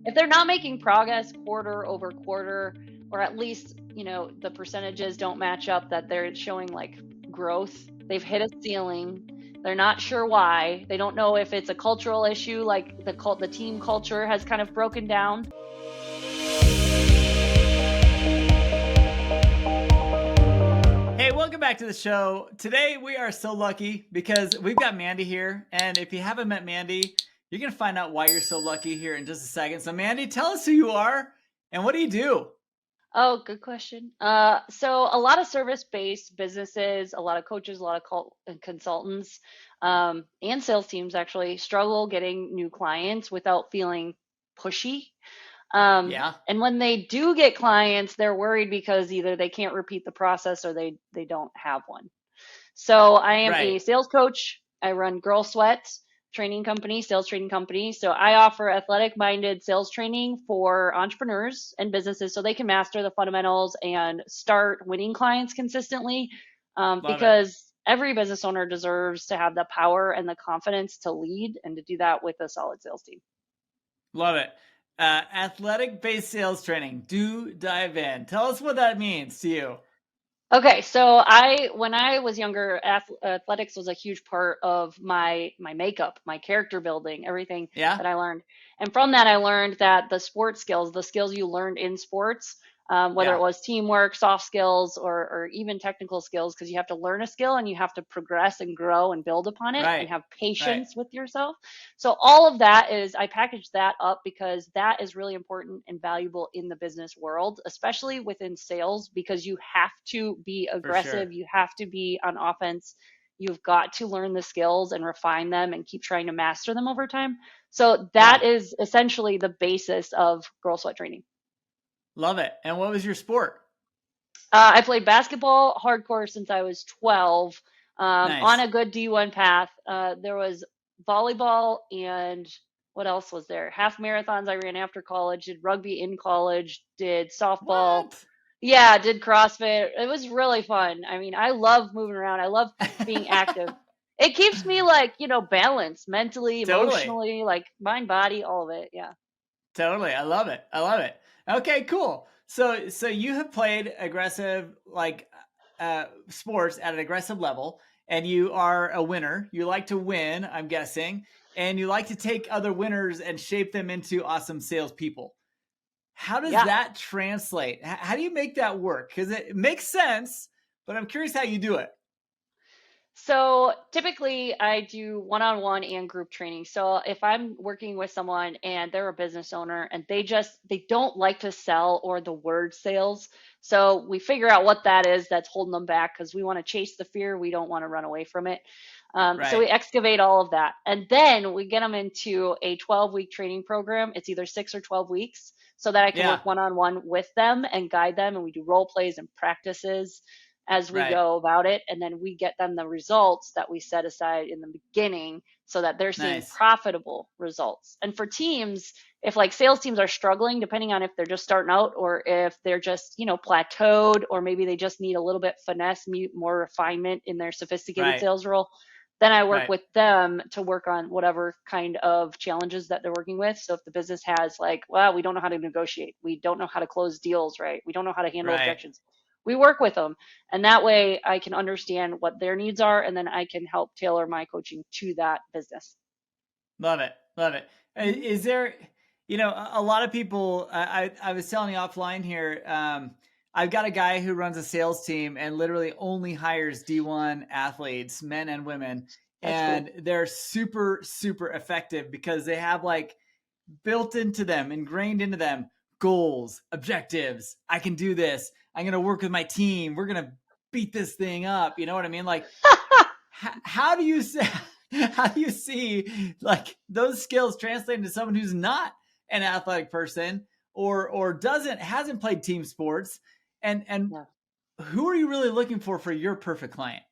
if they're not making progress quarter over quarter, or at least, the percentages don't match up, that they're showing like growth, they've hit a ceiling. They're not sure why. They don't know if it's a cultural issue, like the team culture has kind of broken down. Hey, welcome back to the show. Today we are so lucky because we've got Mandy here. And if you haven't met Mandy, you're going to find out why you're so lucky here in just a second. So Mandy, tell us who you are and what do you do? Oh, good question. So a lot of service-based businesses, a lot of coaches, a lot of consultants, and sales teams actually struggle getting new clients without feeling pushy. Yeah, And when they do get clients, they're worried because either they can't repeat the process or they don't have one. So I am right. a sales coach. I run Girl Sweat training company, sales training company. So I offer athletic minded sales training for entrepreneurs and businesses so they can master the fundamentals and start winning clients consistently. Love it. Because every business owner deserves to have the power and the confidence to lead and to do that with a solid sales team. Love it. Athletic based sales training. Do dive in. Tell us what that means to you. Okay, so when I was younger, athletics was a huge part of my makeup, my character building, everything Yeah, that I learned. And from that, I learned that the sports skills, the skills you learned in sports, whether it yeah, was teamwork, soft skills, or even technical skills, because you have to learn a skill and you have to progress and grow and build upon it and right, have right. patience with yourself. So all of that I package that up because that is really important and valuable in the business world, especially within sales, because you have to be For sure. aggressive. You have to be on offense. You've got to learn the skills and refine them and keep trying to master them over time. So Yeah, that is essentially the basis of Girl Sweat training. love it. And what was your sport? I played basketball hardcore since I was 12, on Nice. a good D1 path. There was volleyball and what else was there? Half marathons I ran after college, did rugby in college, did softball. What? Yeah, did CrossFit. It was really fun. I mean, I love moving around. I love being active. It keeps me like, balanced mentally, Totally. emotionally, like mind, body, all of it. Yeah. Totally. I love it. I love it. Okay, cool. So you have played aggressive sports at an aggressive level and you are a winner. You like to win, I'm guessing, and you like to take other winners and shape them into awesome salespeople. How does Yeah. that translate? How do you make that work? Because it makes sense, but I'm curious how you do it. So typically I do one-on-one and group training. So if I'm working with someone and they're a business owner and they don't like to sell or the word sales. So we figure out what that is that's holding them back because we want to chase the fear. We don't want to run away from it. So Right. we excavate all of that. And then we get them into a 12-week training program. It's either 6 or 12 weeks so that I can Yeah. work one-on-one with them and guide them. And we do role plays and practices as we Right. go about it. And then we get them the results that we set aside in the beginning so that they're seeing Nice. profitable results. And for teams, if like sales teams are struggling, depending on if they're just starting out or if they're just, plateaued, or maybe they just need a little bit finesse, more refinement in their sophisticated Right. sales role, then I work Right. with them to work on whatever kind of challenges that they're working with. So if the business has like, well, we don't know how to negotiate, we don't know how to close deals right, we don't know how to handle Right. objections, we work with them. And that way I can understand what their needs are and then I can help tailor my coaching to that business. Love it. Love it. Mhm. Is there, a lot of people, I was telling you offline here, I've got a guy who runs a sales team and literally only hires D1 athletes, men and women. That's cool. And they're super, super effective because they have like built into them, ingrained into them, goals, objectives. I can do this. I'm going to work with my team. We're going to beat this thing up. You know what I mean? Like, how do you say, how do you see like those skills translating to someone who's not an athletic person or hasn't played team sports, and Yeah. who are you really looking for your perfect client?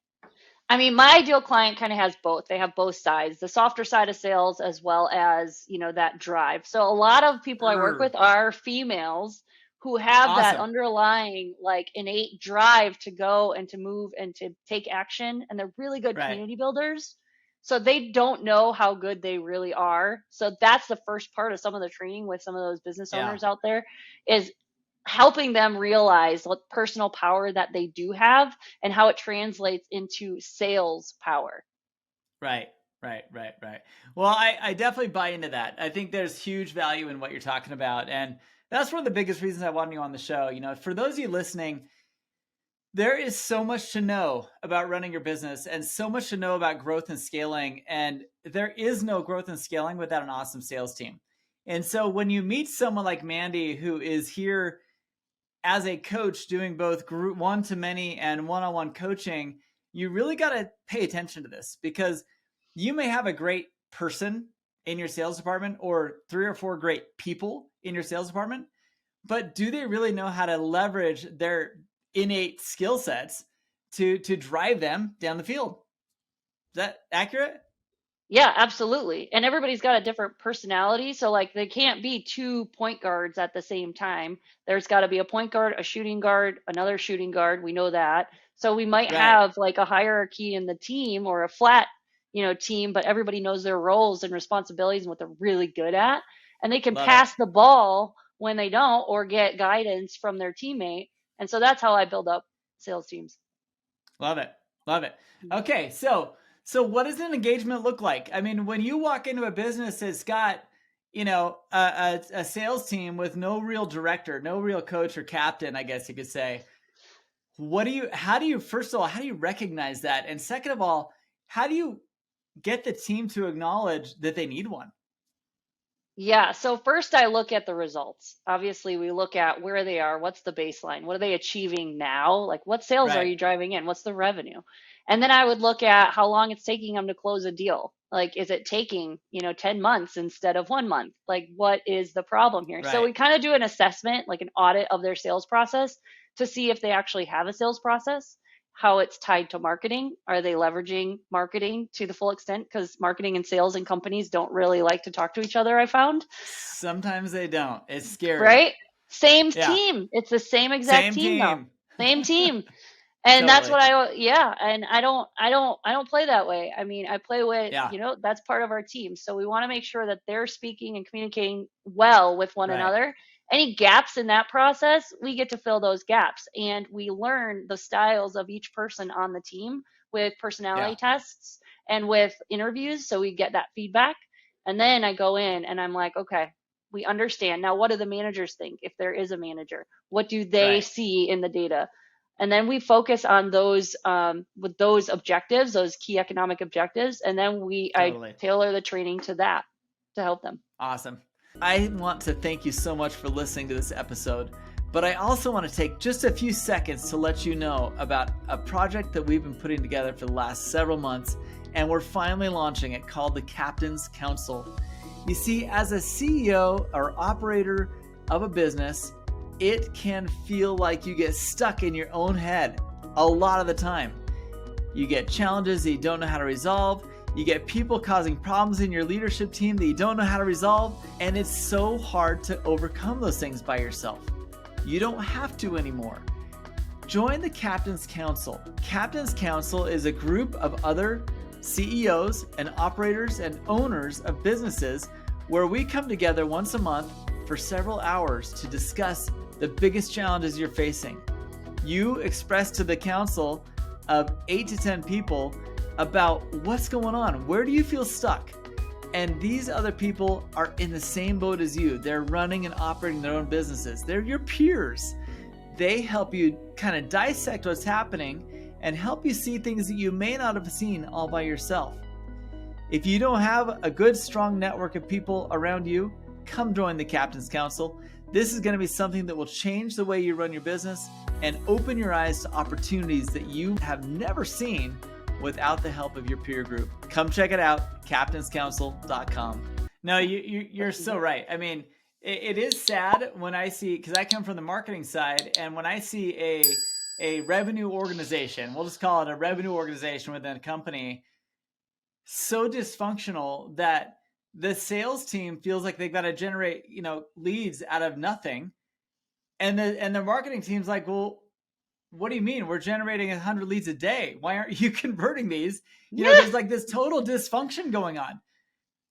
I mean, my ideal client kind of has both. They have both sides, the softer side of sales as well as, that drive. So a lot of people I work with are females who have that Awesome. underlying like innate drive to go and to move and to take action. And they're really good Right. community builders. So they don't know how good they really are. So that's the first part of some of the training with some of those business Yeah. owners out there, is helping them realize what personal power that they do have and how it translates into sales power. Right. Right. Well, I definitely buy into that. I think there's huge value in what you're talking about. And that's one of the biggest reasons I wanted you on the show. For those of you listening, there is so much to know about running your business and so much to know about growth and scaling. And there is no growth and scaling without an awesome sales team. And so when you meet someone like Mandy, who is here as a coach doing both group one-to-many and one-on-one coaching, you really got to pay attention to this, because you may have a great person in your sales department or 3 or 4 great people in your sales department, but do they really know how to leverage their innate skill sets to drive them down the field? Is that accurate? Yeah, absolutely. And everybody's got a different personality. So, like, they can't be 2 point guards at the same time. There's got to be a point guard, a shooting guard, another shooting guard. We know that. So, we might Right. have like a hierarchy in the team, or a flat, team, but everybody knows their roles and responsibilities and what they're really good at. And they can Love it. pass the ball when they don't, or get guidance from their teammate. And so that's how I build up sales teams. Love it. Love it. Okay. So what does an engagement look like? I mean, when you walk into a business that's got, a sales team with no real director, no real coach or captain, I guess you could say, first of all, how do you recognize that? And second of all, how do you get the team to acknowledge that they need one? Yeah, so first I look at the results. Obviously, we look at where they are, what's the baseline, what are they achieving now? Like, what sales are Right. you driving in? What's the revenue? And then I would look at how long it's taking them to close a deal. Like, is it taking, 10 months instead of 1 month? Like, what is the problem here? So Right. we kind of do an assessment, like an audit of their sales process, to see if they actually have a sales process, how it's tied to marketing. Are they leveraging marketing to the full extent? Because marketing and sales and companies don't really like to talk to each other, I found. Sometimes they don't. It's scary. Right? Same Yeah. team. It's the same exact Same team though. team. Same team. And that's Totally. what yeah, and I don't play that way. I mean, I play with, Yeah. that's part of our team. So we want to make sure that they're speaking and communicating well with one Right. another. Any gaps in that process, we get to fill those gaps, and we learn the styles of each person on the team with Yeah. personality tests and with interviews, so we get that feedback. And then I go in and I'm like, okay, we understand. Now, what do the managers think, if there is a manager? What do they Right. see in the data? And then we focus on those, with those objectives, those key economic objectives, and then I Totally. tailor the training to that to help them. Awesome. I want to thank you so much for listening to this episode, but I also want to take just a few seconds to let you know about a project that we've been putting together for the last several months, and we're finally launching it, called the Captain's Council. You see, as a CEO or operator of a business, it can feel like you get stuck in your own head a lot of the time. You get challenges that you don't know how to resolve. You get people causing problems in your leadership team that you don't know how to resolve. And it's so hard to overcome those things by yourself. You don't have to anymore. Join the Captain's Council. Captain's Council is a group of other CEOs and operators and owners of businesses where we come together once a month for several hours to discuss the biggest challenges you're facing. You express to the council of 8 to 10 people about what's going on. Where do you feel stuck? And these other people are in the same boat as you. They're running and operating their own businesses. They're your peers. They help you kind of dissect what's happening and help you see things that you may not have seen all by yourself. If you don't have a good, strong network of people around you, come join the Captain's Council. This is going to be something that will change the way you run your business and open your eyes to opportunities that you have never seen without the help of your peer group. Come check it out, captainscouncil.com. No, you're so right. I mean, it is sad when I see, because I come from the marketing side, and when I see a revenue organization, we'll just call it a revenue organization within a company, so dysfunctional that the sales team feels like they've got to generate, leads out of nothing. And the marketing team's like, well, what do you mean? We're generating 100 leads a day. Why aren't you converting these? There's like this total dysfunction going on.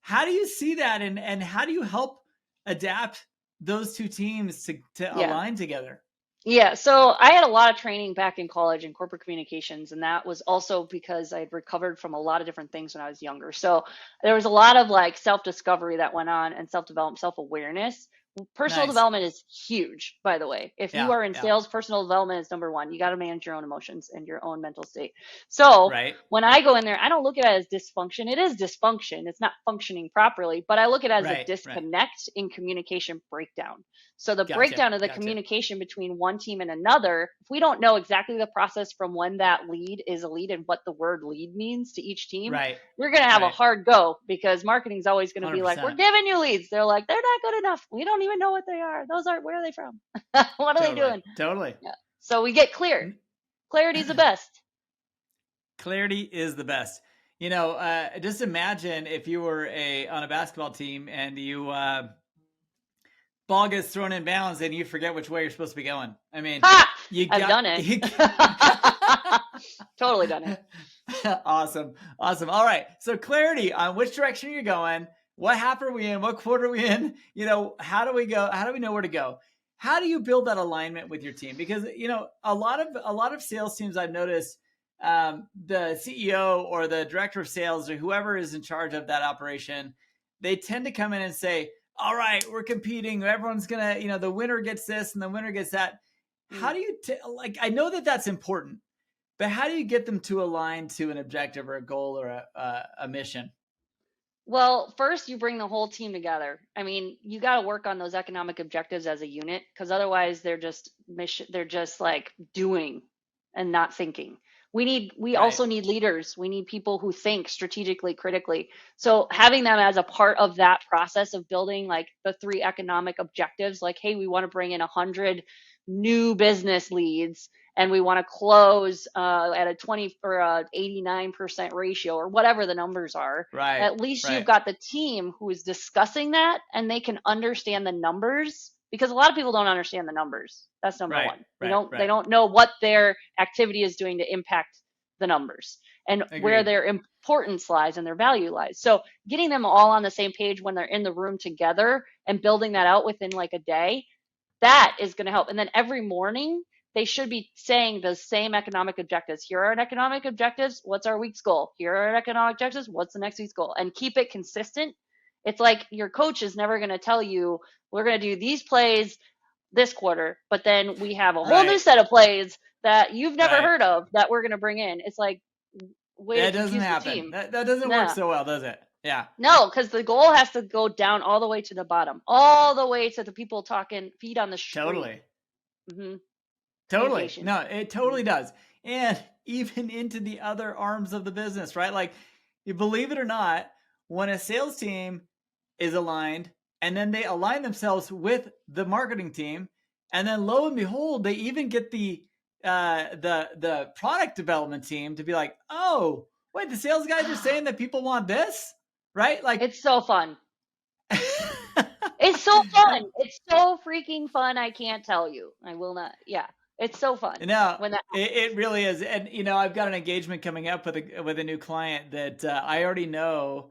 How do you see that? And how do you help adapt those two teams to align together? Yeah, so I had a lot of training back in college in corporate communications, and that was also because I had recovered from a lot of different things when I was younger. So there was a lot of like self-discovery that went on and self-development, self-awareness. Personal Nice. development is huge, by the way. If you are in Yeah. sales, personal development is number one. You got to manage your own emotions and your own mental state. So Right. when I go in there, I don't look at it as dysfunction. It is dysfunction. It's not functioning properly, but I look at it as a Right. disconnect in communication breakdown. So the Gotcha. breakdown of the communication between one team and another, if we don't know exactly the process from when that lead is a lead and what the word lead means to each team, Right. we're going to have a hard go, because marketing is always going to be 100%. like, we're giving you leads. They're like, they're not good enough. We don't even know what they are. Those aren't, where are they from? What are they doing? Totally. Yeah. So we get clear. Clarity is the best. Clarity is the best. Just imagine if you were on a basketball team and you ball gets thrown in bounds and you forget which way you're supposed to be going. I mean, I've done it. Totally done it. Awesome. All right. So clarity on which direction you're going. What half are we in? What quarter are we in? How do we go? How do we know where to go? How do you build that alignment with your team? Because, a lot of sales teams I've noticed, the CEO or the director of sales or whoever is in charge of that operation, they tend to come in and say, all right, we're competing. Everyone's going to, the winner gets this and the winner gets that. How do you, I know that that's important, but how do you get them to align to an objective or a goal or a mission? Well, first you bring the whole team together. I mean, you got to work on those economic objectives as a unit, because otherwise they're just like doing and not thinking. We also need leaders. We need people who think strategically, critically. So having them as a part of that process of building like the 3 economic objectives, like, hey, we want to bring in 100 new business leads, and we want to close at a 20 or a 89% ratio, or whatever the numbers are. Right. At least you've got the team who is discussing that, and they can understand the numbers, because a lot of people don't understand the numbers. That's number one. They don't know what their activity is doing to impact the numbers and where their importance lies and their value lies. So getting them all on the same page when they're in the room together and building that out within like a day, that is going to help. And then every morning they should be saying the same economic objectives. Here are our economic objectives. What's our week's goal? Here are our economic objectives. What's the next week's goal? And keep it consistent. It's like your coach is never going to tell you, we're going to do these plays this quarter, but then we have a whole new set of plays that you've never heard of that we're going to bring in. It's like, that doesn't happen. That doesn't work so well, does it? Yeah. No, because the goal has to go down all the way to the bottom, all the way to the people talking feet on the street. Totally. Mm-hmm. Totally. No, it totally does. And even into the other arms of the business, right? Like, you believe it or not, when a sales team is aligned and then they align themselves with the marketing team, and then lo and behold, they even get the product development team to be like, oh, wait, the sales guys are saying that people want this, right? Like, it's so fun. It's so fun. It's so freaking fun. I can't tell you. I will not. Yeah. It's so fun. No, it really is. And, I've got an engagement coming up with a new client that I already know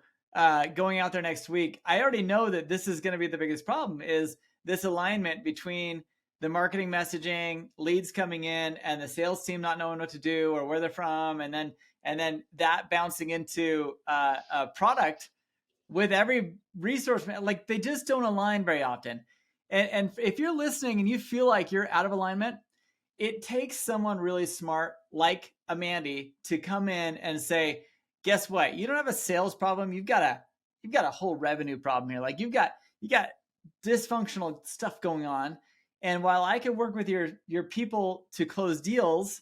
going out there next week. I already know that this is going to be the biggest problem, is this alignment between the marketing messaging, leads coming in, and the sales team not knowing what to do or where they're from. And then that bouncing into a product with every resource. Like, they just don't align very often. And if you're listening and you feel like you're out of alignment, it takes someone really smart like a Mandy to come in and say, guess what? You don't have a sales problem. You've got a whole revenue problem here. Like, you got dysfunctional stuff going on. And while I can work with your people to close deals,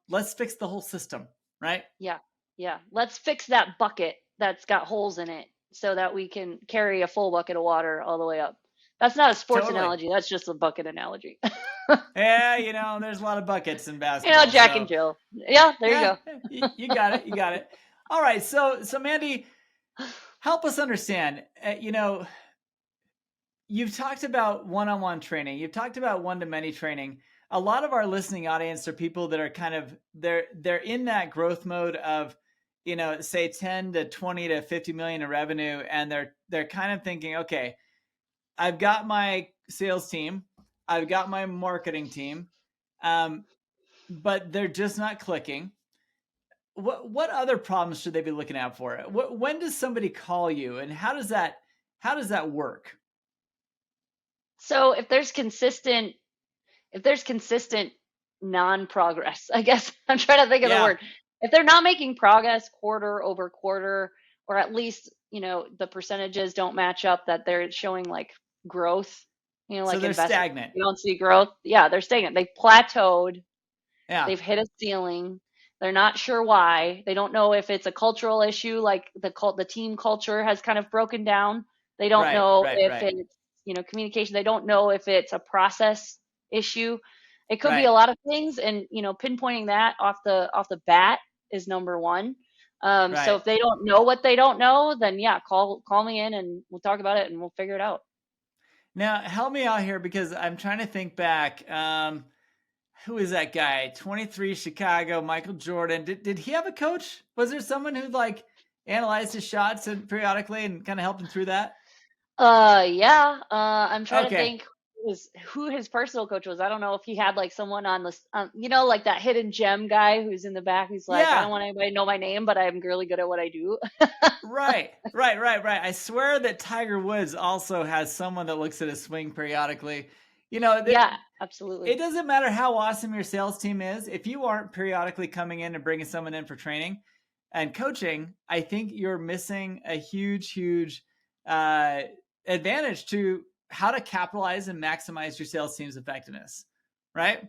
let's fix the whole system, right? Yeah. Yeah. Let's fix that bucket that's got holes in it so that we can carry a full bucket of water all the way up. That's not a sports analogy. That's just a bucket analogy. Yeah, there's a lot of buckets in basketball. Jack and Jill. Yeah, there you go. You got it. You got it. All right. So Mandy, help us understand, you've talked about one-on-one training. You've talked about one-to-many training. a lot of our listening audience are people that are kind of they're in that growth mode of, say 10 to 20 to 50 million in revenue, and they're kind of thinking, okay, I've got my sales team, I've got my marketing team, but they're just not clicking. What other problems should they be looking out for? When does somebody call you, and how does that work? So if there's consistent non-progress, I guess I'm trying to think of the Yeah. word. If they're not making progress quarter over quarter, or at least, the percentages don't match up, that they're showing like growth, So like they're investment, stagnant. you don't see growth. Yeah, they're stagnant. They've plateaued. Yeah. They've hit a ceiling. They're not sure why. They don't know if it's a cultural issue, like the team culture has kind of broken down. They don't Right. know Right. if Right. it's, communication. They don't know if it's a process issue. It could be Right. a lot of things, and pinpointing that off the bat is number one. So Right. if they don't know what they don't know, then yeah, call me in and we'll talk about it and we'll figure it out. Now help me out here, because I'm trying to think back. Who is that guy? 23 Chicago, Michael Jordan. Did he have a coach? Was there someone who like analyzed his shots and periodically and kind of helped him through that? Yeah. I'm trying to Okay. think who his personal coach was. I don't know if he had like someone on the, like that hidden gem guy who's in the back who's like, I Yeah. don't want anybody to know my name, but I'm really good at what I do. Right. Right. Right. Right. I swear that Tiger Woods also has someone that looks at his swing periodically. Yeah, It absolutely. doesn't matter how awesome your sales team is. If you aren't periodically coming in and bringing someone in for training and coaching, I think you're missing a huge, huge uh, advantage to how to capitalize and maximize your sales team's effectiveness. Right?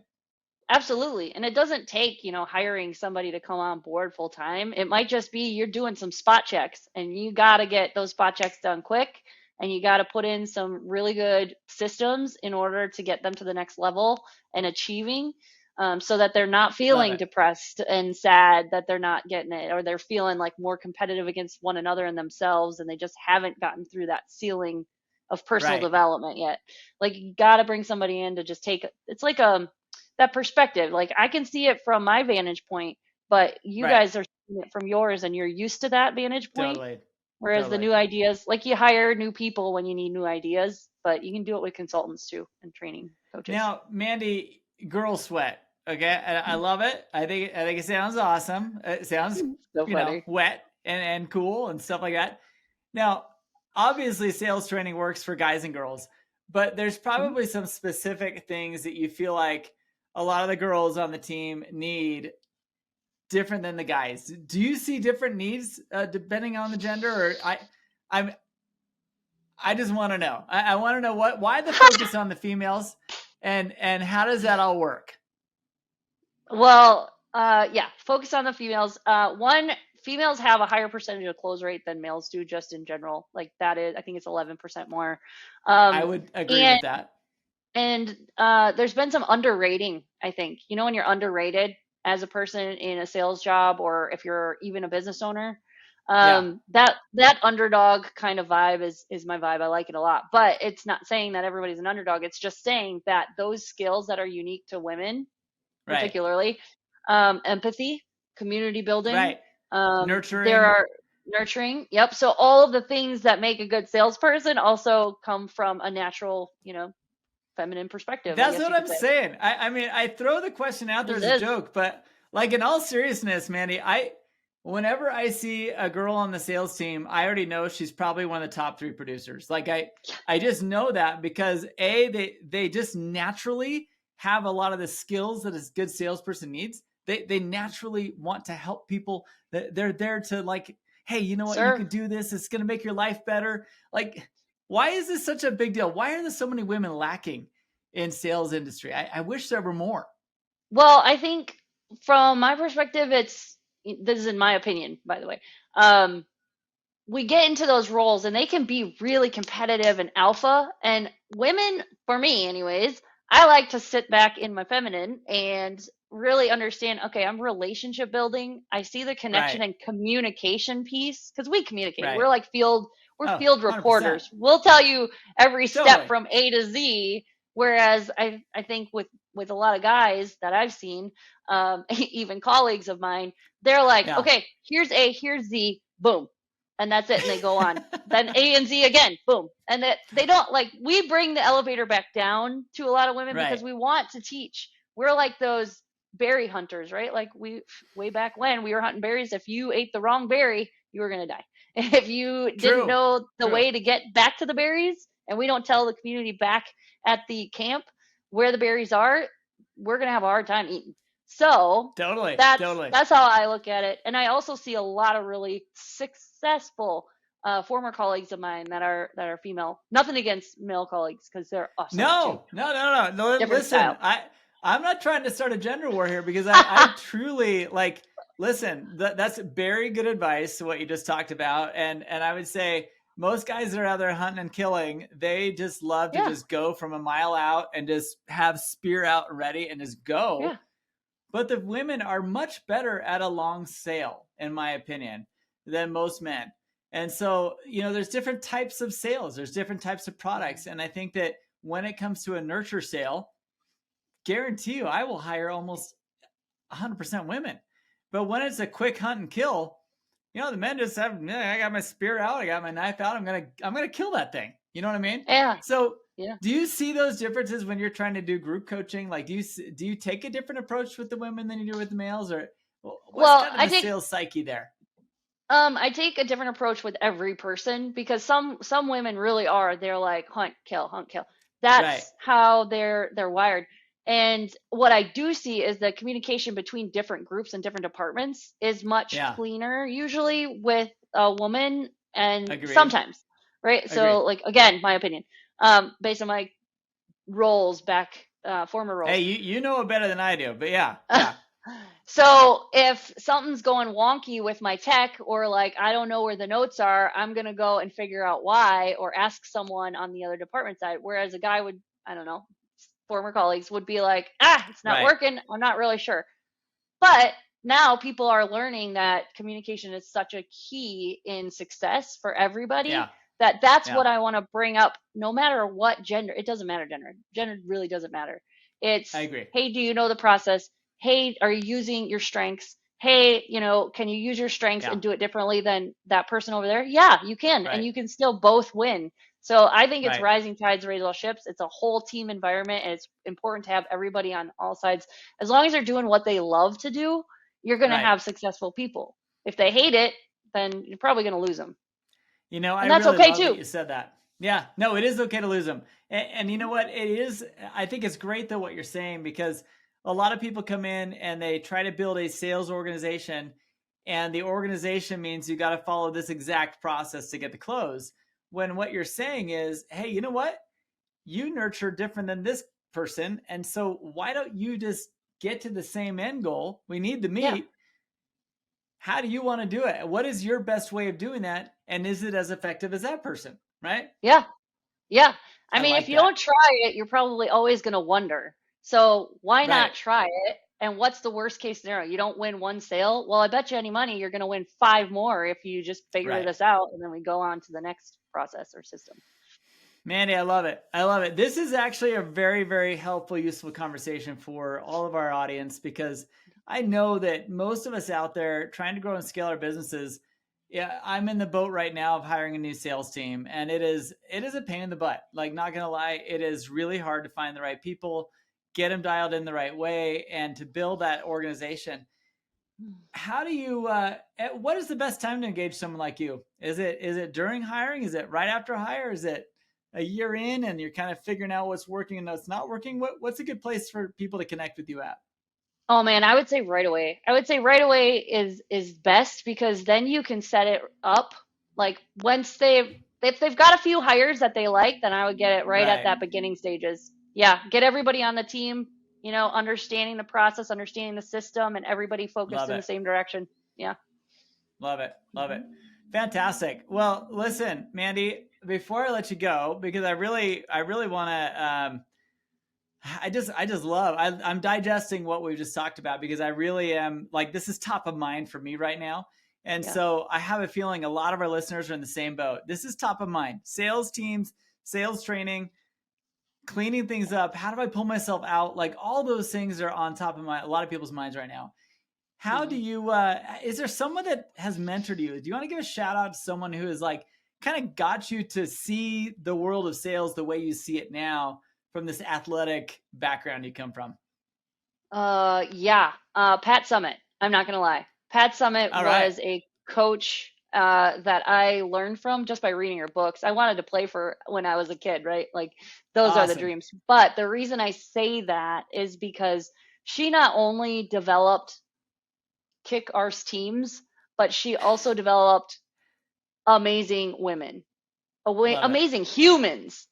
Absolutely. And it doesn't take, hiring somebody to come on board full time. It might just be you're doing some spot checks and you got to get those spot checks done quick, and you got to put in some really good systems in order to get them to the next level and achieving, so that they're not Love feeling it. depressed and sad that they're not getting it, or they're feeling like more competitive against one another and themselves, and they just haven't gotten through that ceiling of personal Right. development yet. Like you got to bring somebody in to just take it's like that perspective. Like I can see it from my vantage point, but you Right. guys are seeing it from yours and you're used to that vantage point. Totally. Whereas the Totally. new ideas, like you hire new people when you need new ideas, but you can do it with consultants too and training coaches. Now, Mandy, girl sweat. Okay, I love it. I think it sounds awesome. It sounds, So funny. wet and cool and stuff like that. Now, obviously, sales training works for guys and girls, but there's Mhm. probably some specific things that you feel like a lot of the girls on the team need different than the guys. Do you see different needs depending on the gender? Or I'm I just want to know. I want to know why the focus on the females, and how does that all work? Well, yeah, focus on the females. One, females have a higher percentage of close rate than males do, just in general. Like that is, I think it's 11% more. I Um, would agree and with that. there's been some underrating, I think. When you're underrated as a person in a sales job, or if you're even a business owner, Yeah. that underdog kind of vibe is my vibe. I like it a lot. But it's not saying that everybody's an underdog. It's just saying that those skills that are unique to women, Right. particularly, empathy, community building, Right. there Nurturing. are nurturing. Yep. So all of the things that make a good salesperson also come from a natural, feminine perspective, I That's guess what you could I'm say. saying. I mean, I throw the question out there It as a is. joke, but like in all seriousness, Mandy, whenever I see a girl on the sales team, I already know she's probably one of the top 3 producers. Like I just know that because they just naturally have a lot of the skills that a good salesperson needs. They naturally want to help people. They're there to like, hey, you know what? You Sir. can do this. It's going to make your life better. Like, why is this such a big deal? Why are there so many women lacking in sales industry? I wish there were more. Well, I think from my perspective, this is in my opinion, by the way. Um, we get into those roles and they can be really competitive and alpha. And women, for me, anyways, I like to sit back in my feminine and really understand, okay, I'm relationship building. I see the connection Right. and communication piece because we communicate. Right. We're Oh, field 100%. reporters. We'll tell you every step Totally. from A to Z. Whereas I think with a lot of guys that I've seen, even colleagues of mine, they're like, Yeah. okay, here's A, here's Z, boom, and that's it, and they go on. Then A and Z again, boom, and that they don't like. We bring the elevator back down to a lot of women Right. because we want to teach. We're like those berry hunters, right? Like we way back when we were hunting berries. If you ate the wrong berry, you were gonna die. If you didn't True. know the True. way to get back to the berries, and we don't tell the community back at the camp where the berries are, we're gonna have a hard time eating. So Totally. that's Totally. that's how I look at it. And I also see a lot of really successful former colleagues of mine that are female. Nothing against male colleagues because they're awesome too. No. Different Listen, style. I'm not trying to start a gender war here because I truly like. Listen, that's very good advice. What you just talked about, and I would say most guys that are out there hunting and killing, they just love to Yeah, just go from a mile out and just have spear out ready and just go. yeah. But the women are much better at a long sail, in my opinion, than most men. And so, there's different types of sales, there's different types of products. And I think that when it comes to a nurture sale, guarantee you, I will hire almost 100% women. But when it's a quick hunt and kill, the men just have, I got my spear out, I got my knife out, I'm gonna kill that thing. You know what I mean? Yeah, So yeah. do you see those differences when you're trying to do group coaching? Like, do you take a different approach with the women than you do with the males, or what's Well, kind of the sales psyche there? I take a different approach with every person because some women really are. They're like hunt, kill, hunt, kill. Right. That's how they're wired. And what I do see is the communication between different groups and different departments is much Yeah. cleaner usually with a woman and Agreed. sometimes, right? So Agreed. like again, my opinion, based on my roles back, former Hey, roles. you know it better than I do, but yeah. So if something's going wonky with my tech or like I don't know where the notes are, I'm going to go and figure out why or ask someone on the other department side. Whereas a guy would, I don't know, former colleagues would be like, it's not Right. working. I'm not really sure. But now people are learning that communication is such a key in success for everybody Yeah. that's Yeah. what I want to bring up no matter what gender. It doesn't matter gender. Gender really doesn't matter. I It's, agree. hey, do you know the process? Hey, are you using your strengths? Hey, can you use your strengths Yeah. and do it differently than that person over there? Yeah, you can. And Right. you can still both win. So I think it's Right. rising tides raise all ships. It's a whole team environment, and it's important to have everybody on all sides. As long as they're doing what they love to do, you're going to Right. have successful people. If they hate it, then you're probably going to lose them. I And that's really okay love that too. you said that. Yeah, no, it is okay to lose them. And you know what? It is, I think it's great though what you're saying, because a lot of people come in and they try to build a sales organization, and the organization means you got to follow this exact process to get the close. When what you're saying is, hey, you know what? You nurture different than this person. And so why don't you just get to the same end goal? We need to Yeah. meet. How do you want to do it? What is your best way of doing that? And is it as effective as that person? Right? Yeah. Yeah. I I mean, if like you that. don't try it, you're probably always going to wonder. So why Right. not try it? And what's the worst case scenario? You don't win one sale. Well, I bet you any money you're going to win 5 more if you just figure Right. this out. And then we go on to the next process or system. Mandy, I love it. I love it. This is actually a very, very helpful, useful conversation for all of our audience, because I know that most of us out there trying to grow and scale our businesses, yeah, I'm in the boat right now of hiring a new sales team, and it is a pain in the butt. Like, not gonna lie, it is really hard to find the right people, get them dialed in the right way, and to build that organization. How do you? What is the best time to engage someone like you? Is it during hiring? Is it right after hire? Is it a year in and you're kind of figuring out what's working and what's not working? What's a good place for people to connect with you at? Oh man, I would say right away. I would say right away is best because then you can set it up. Like once if they've got a few hires that they like, then I would get it right at Right. that beginning stages. Yeah, get everybody on the team, understanding the process, understanding the system, and everybody focused Love in the it. same direction. Yeah. Love it. Love it. Fantastic. Well, listen, Mandy, before I let you go, because I really want to, I just love, I'm digesting what we've just talked about, because I really am like, this is top of mind for me right now. And Yeah. so I have a feeling a lot of our listeners are in the same boat. This is top of mind. Sales teams, sales training, cleaning things up? How do I pull myself out? Like all those things are on top of a lot of people's minds right now. How do Mhm. you, is there someone that has mentored you? Do you want to give a shout out to someone who is like kind of got you to see the world of sales the way you see it now from this athletic background you come from? Yeah. Pat Summit. I'm not gonna lie. Pat Summit All right. was a coach that I learned from just by reading her books. I wanted to play for when I was a kid, right? Like those are the Awesome. dreams. But the reason I say that is because she not only developed kick arse teams, but she also developed amazing women, Love it. amazing Right. humans.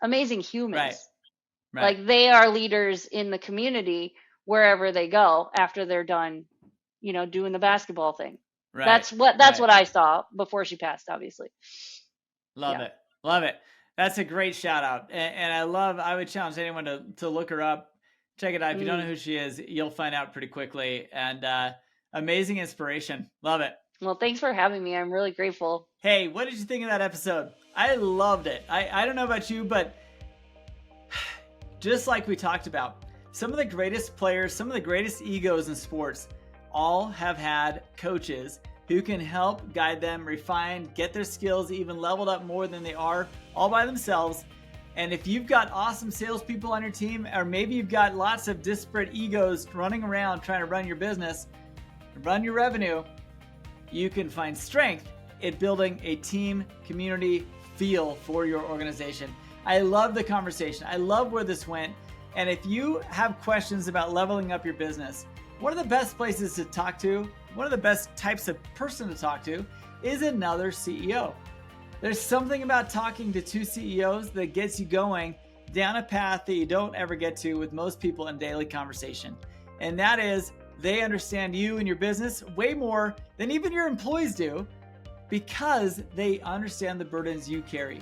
Right. Like they are leaders in the community wherever they go after they're done, doing the basketball thing. Right. That's what Right. I saw before she passed, obviously. Love Yeah. it. Love it. That's a great shout out. And I would challenge anyone to look her up, check it out. If you don't know Mm. who she is, you'll find out pretty quickly. And amazing inspiration. Love it. Well, thanks for having me. I'm really grateful. Hey, what did you think of that episode? I loved it. I don't know about you, but just like we talked about, some of the greatest players, some of the greatest egos in sports all have had coaches who can help guide them, refine, get their skills even leveled up more than they are all by themselves. And if you've got awesome salespeople on your team, or maybe you've got lots of disparate egos running around trying to run your business, run your revenue, you can find strength in building a team community feel for your organization. I love the conversation. I love where this went. And if you have questions about leveling up your business, one of the best places to talk to, one of the best types of person to talk to is another CEO. There's something about talking to two CEOs that gets you going down a path that you don't ever get to with most people in daily conversation. And that is, they understand you and your business way more than even your employees do because they understand the burdens you carry.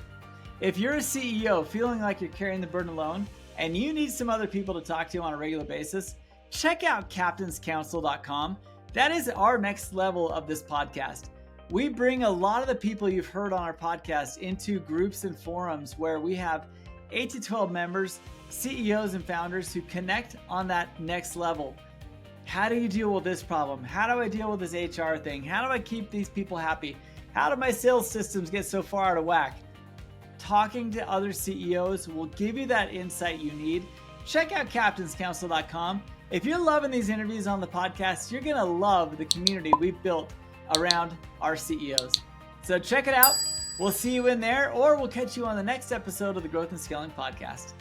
If you're a CEO feeling like you're carrying the burden alone and you need some other people to talk to on a regular basis, check out captainscouncil.com. That is our next level of this podcast. We bring a lot of the people you've heard on our podcast into groups and forums where we have 8 to 12 members, CEOs and founders who connect on that next level. How do you deal with this problem? How do I deal with this HR thing? How do I keep these people happy? How do my sales systems get so far out of whack? Talking to other CEOs will give you that insight you need. Check out captainscouncil.com. If you're loving these interviews on the podcast, you're going to love the community we've built around our CEOs. So check it out. We'll see you in there, or we'll catch you on the next episode of the Growth and Scaling Podcast.